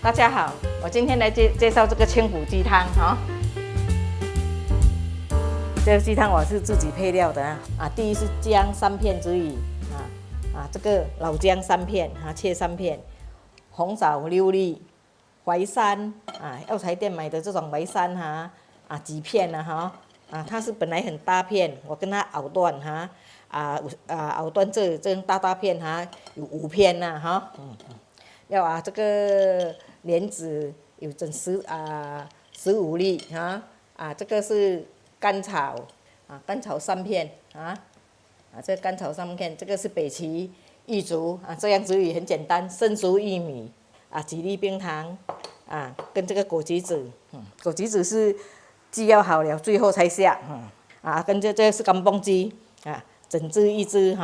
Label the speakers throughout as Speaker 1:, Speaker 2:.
Speaker 1: 大家好，我今天来介绍这个清补鸡汤哈。这个鸡汤我是自己配料的啊。第一是姜3片之余这个老姜3片切3片，红枣6粒，淮山药材店买的这种淮山几片它是本来很大片，我跟它熬断熬断这样大片有5片要这个莲子有整15粒这个是甘草甘草3片这个甘草3片，这个是北芪、玉竹这样子也很简单，生熟玉米几粒冰糖跟这个果橘子，果橘子是鸡要好了最后才下跟这个是干蹦鸡整只1只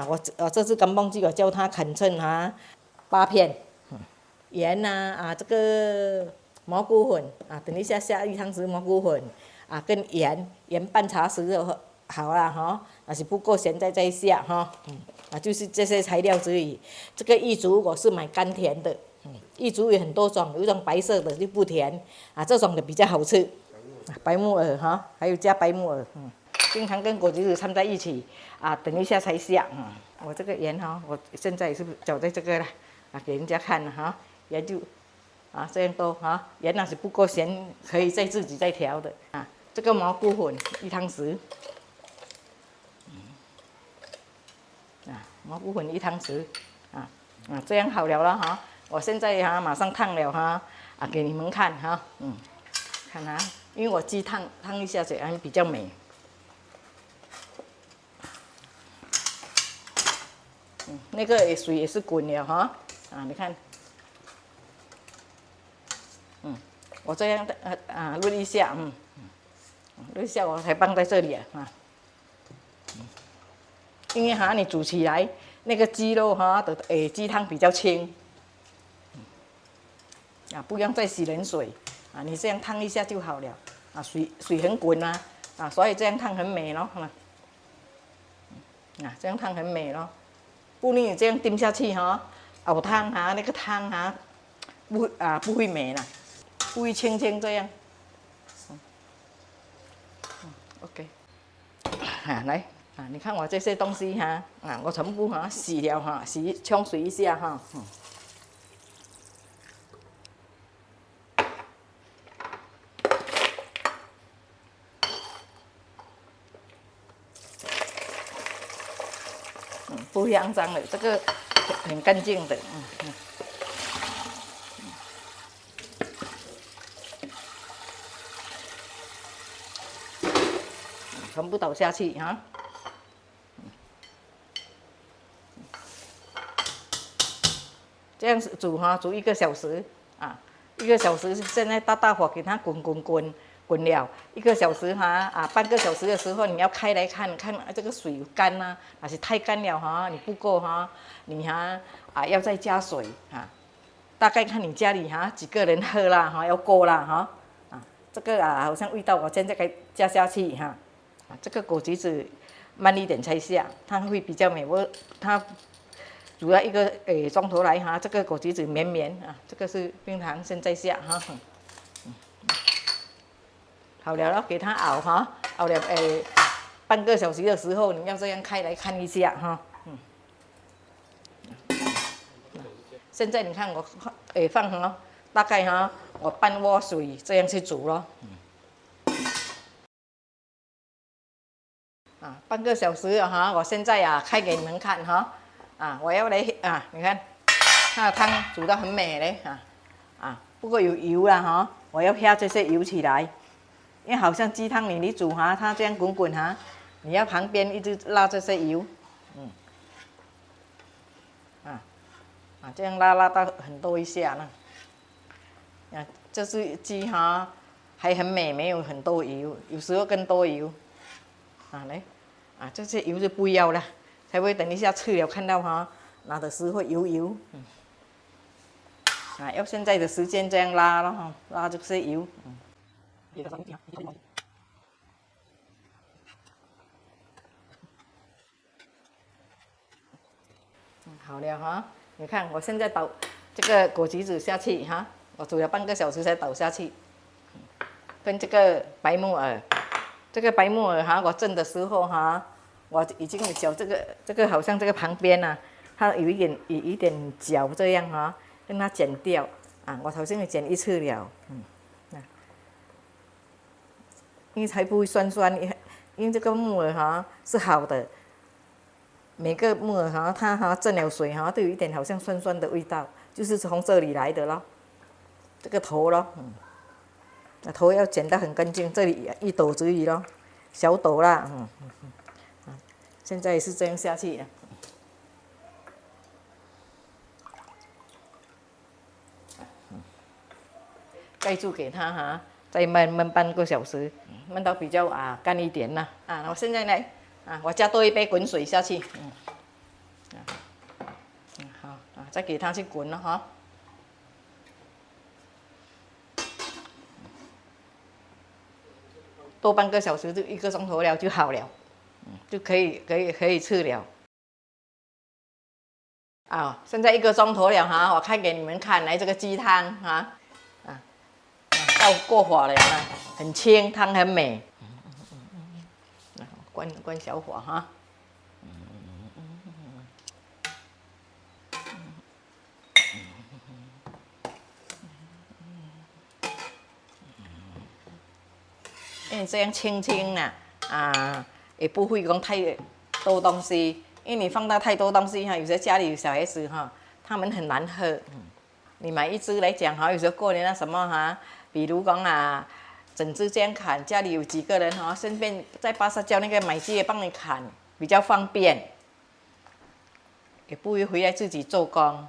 Speaker 1: 我这只干蹦鸡我叫它砍成8片，盐这个蘑菇粉等一下下1汤匙蘑菇粉跟盐半茶匙就好啦要是不够咸再下就是这些材料之余，这个玉竹我是买甘甜的，玉竹有很多种，有一种白色的就不甜这种的比较好吃，白木耳还有加白木耳，冰糖跟果橘子掺在一起等一下才下我这个盐我现在也是搅在这个了给人家看了盐就这样多盐要是不够咸可以自己再调的这个蘑菇粉1汤匙蘑菇粉1汤匙这样好了了我现在马上烫了给你们看看因为我鸡烫一下子比较美。那个水也是滚了你看，我这样润一下，润一下我才放在这里因为你煮起来那个鸡肉的鸡汤比较清不用再洗冷水你这样烫一下就好了水很滚所以这样烫很美咯这样烫很美咯。不然你这样叮下去熬汤那个汤不会美了，不会清清这样。OK， 来你看我这些东西我全部洗了冲水一下不会肮脏的，这个很干净的，全部倒下去这样子煮煮1个小时1个小时，现在大火给它滚了1个小时半个小时的时候你要开来看这个水干还是太干了你不够你要再加水大概看你家里几个人喝啦要够啦这个好像味道我现在该加下去这个果橘子慢一点才下，它会比较美。它煮了1个钟头来这个果橘子绵绵这个是冰糖，现在下好了咯，给它熬了半个小时的时候，你要这样开来看一下现在你看我放大概我半锅水这样去煮咯半个小时了我现在开给你们看我要来你看它的汤煮得很美嘞不过有油了我要下这些油起来，因为好像鸡汤你煮它这样滚你要旁边一直拉这些油这样拉到很多一下呢这是鸡还很美，没有很多油，有时候更多油来这些油就不要了，才会等一下吃了看到拿的时候油要现在的时间这样拉咯拉这些油好了你看我现在这个果橘子下去哈，我煮了半个小时才倒下去。跟这个白木耳，这个白木耳哈，我蒸的时候哈，我已经有搅这个好像这个旁边啊，它有一点角这样哈，跟它剪掉啊，我头先也剪一次了，因为才不会酸酸，因为这个木耳哈是好的，每个木耳哈它哈蒸了水哈都有一点好像酸酸的味道，就是从这里来的咯，这个头咯，那头要剪得很干净，这里一斗而已咯，小斗啦，现在是这样下去。盖住给它哈，再焖半个小时，焖到比较干一点啦。我现在呢我加多一杯滚水下去，好再给它去滚了哈。多半个小时就1个钟头了就好了，就可以吃了。现在1个钟头了哈，我开给你们看，来这个鸡汤哈，到过火了很清，汤很美。关小火哈。因为这样清清的也不会讲太多东西。因为你放到太多东西哈，有些家里有小孩子哈，他们很难喝。你买一支来讲哈，有时候过年什么哈，比如讲整支这样砍，家里有几个人哈，顺便在巴沙叫那个买鸡也帮你砍，比较方便，也不会回来自己做工。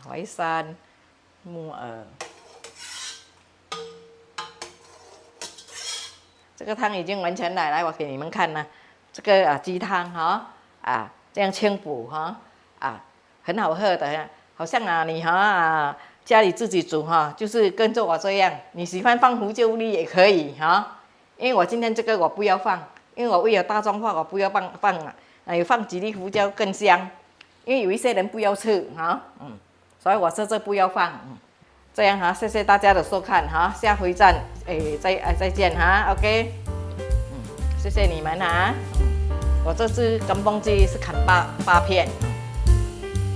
Speaker 1: 淮山、木耳。这个汤已经完全来，我给你们看了。这个鸡汤哈这样清补哈很好喝的，好像你家里自己煮哈，就是跟着我这样，你喜欢放胡椒粒也可以哈。因为我今天这个我不要放，因为我为了大众化，我不要放有放几粒胡椒更香。因为有一些人不要吃所以我这不要放。这样哈，谢谢大家的收看哈，下回再见哈 ，OK， 谢谢你们哈。我这只干蹦鸡是砍8片。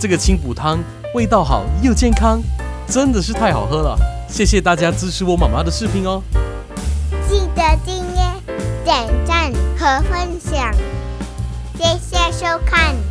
Speaker 2: 这个清补汤味道好又健康，真的是太好喝了。谢谢大家支持我妈妈的视频哦，
Speaker 3: 记得订阅、点赞和分享，谢谢收看。